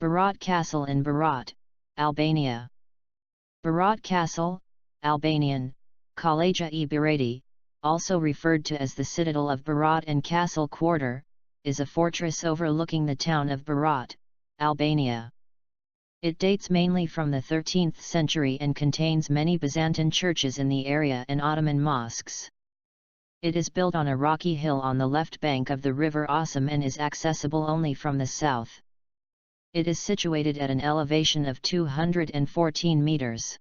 Berat Castle in Berat, Albania. Berat Castle, Albanian, Kalaja e Beratit, also referred to as the Citadel of Berat and Castle Quarter, is a fortress overlooking the town of Berat, Albania. It dates mainly from the 13th century and contains many Byzantine churches in the area and Ottoman mosques. It is built on a rocky hill on the left bank of the river Osum and is accessible only from the south. It is situated at an elevation of 214 meters.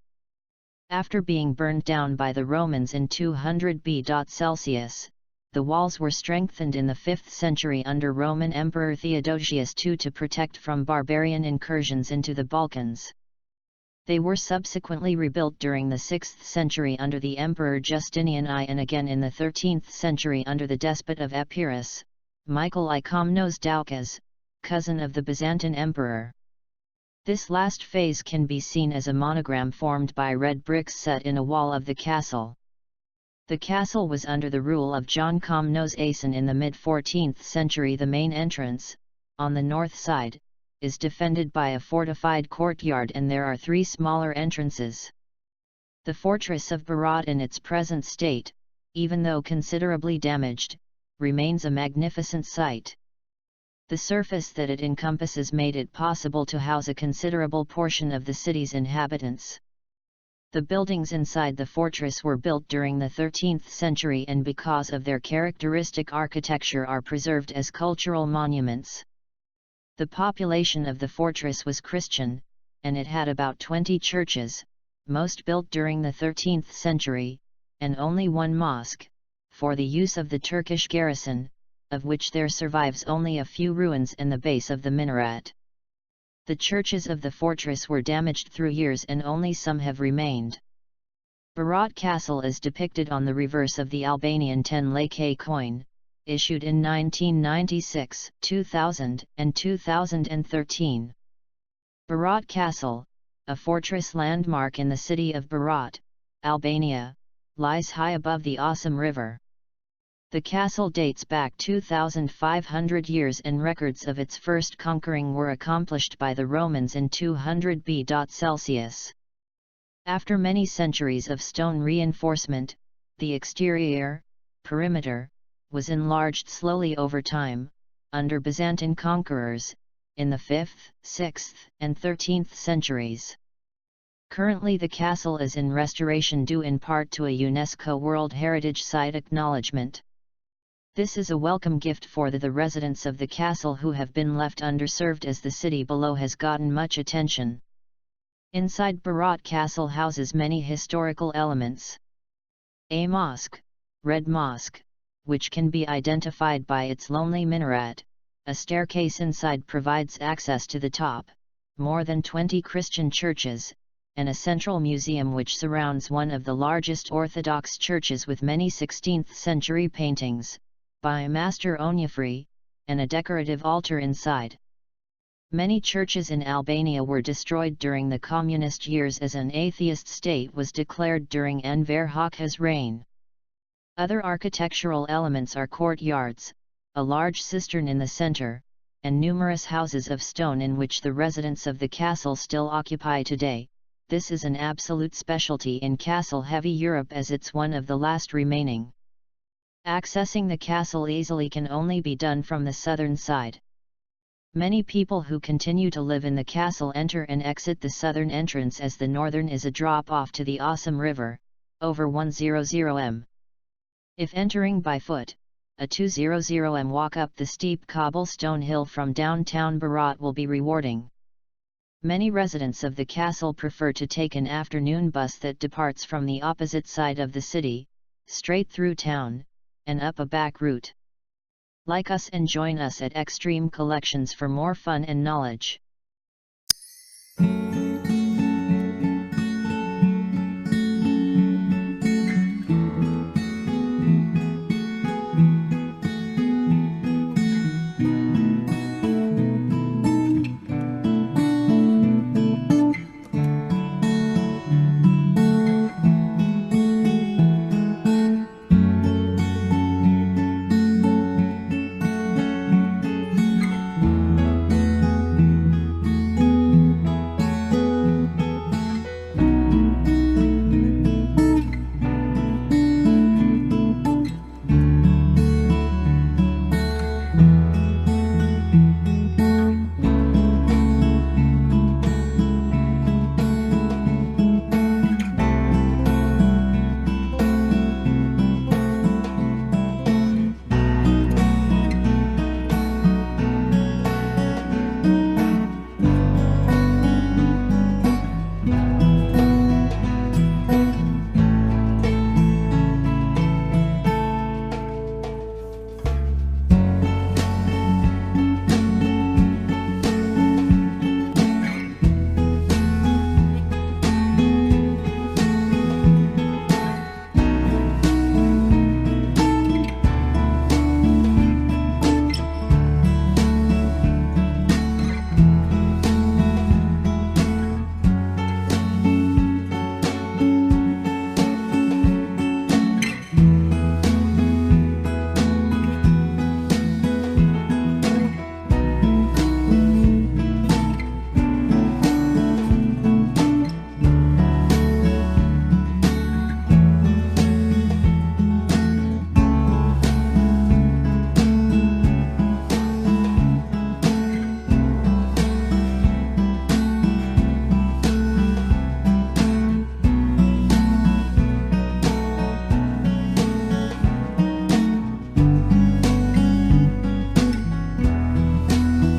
After being burned down by the Romans in 200 BC, the walls were strengthened in the 5th century under Roman Emperor Theodosius II to protect from barbarian incursions into the Balkans. They were subsequently rebuilt during the 6th century under the Emperor Justinian I and again in the 13th century under the Despot of Epirus, Michael I Komnenos Doukas, cousin of the Byzantine Emperor. This last phase can be seen as a monogram formed by red bricks set in a wall of the castle. The castle was under the rule of John Komnenos Asen in the mid-14th century. The main entrance, on the north side, is defended by a fortified courtyard and there are 3 smaller entrances. The fortress of Berat in its present state, even though considerably damaged, remains a magnificent sight. The surface that it encompasses made it possible to house a considerable portion of the city's inhabitants. The buildings inside the fortress were built during the 13th century and because of their characteristic architecture are preserved as cultural monuments. The population of the fortress was Christian, and it had about 20 churches, most built during the 13th century, and only 1 mosque, for the use of the Turkish garrison, of which there survives only a few ruins and the base of the minaret. The churches of the fortress were damaged through years and only some have remained. Berat Castle is depicted on the reverse of the Albanian 10 lek coin, issued in 1996, 2000, and 2013. Berat Castle, a fortress landmark in the city of Berat, Albania, lies high above the Osum River. The castle dates back 2,500 years and records of its first conquering were accomplished by the Romans in 200 BC. After many centuries of stone reinforcement, the exterior, perimeter, was enlarged slowly over time, under Byzantine conquerors, in the 5th, 6th, and 13th centuries. Currently the castle is in restoration due in part to a UNESCO World Heritage Site acknowledgement. This is a welcome gift for the residents of the castle who have been left underserved as the city below has gotten much attention. Inside Berat Castle houses many historical elements. A mosque, Red Mosque, which can be identified by its lonely minaret. A staircase inside provides access to the top, more than 20 Christian churches, and a central museum which surrounds one of the largest Orthodox churches with many 16th-century paintings, by Master Onufri, and a decorative altar inside. Many churches in Albania were destroyed during the communist years as an atheist state was declared during Enver Hoxha's reign. Other architectural elements are courtyards, a large cistern in the center, and numerous houses of stone in which the residents of the castle still occupy today. This is an absolute specialty in castle-heavy Europe as it's one of the last remaining. Accessing the castle easily can only be done from the southern side. Many people who continue to live in the castle enter and exit the southern entrance as the northern is a drop-off to the Osum River, over 100 m. If entering by foot, a 200 m walk up the steep cobblestone hill from downtown Berat will be rewarding. Many residents of the castle prefer to take an afternoon bus that departs from the opposite side of the city, straight through town, and up a back route. Like us and join us at Extreme Collections for more fun and knowledge.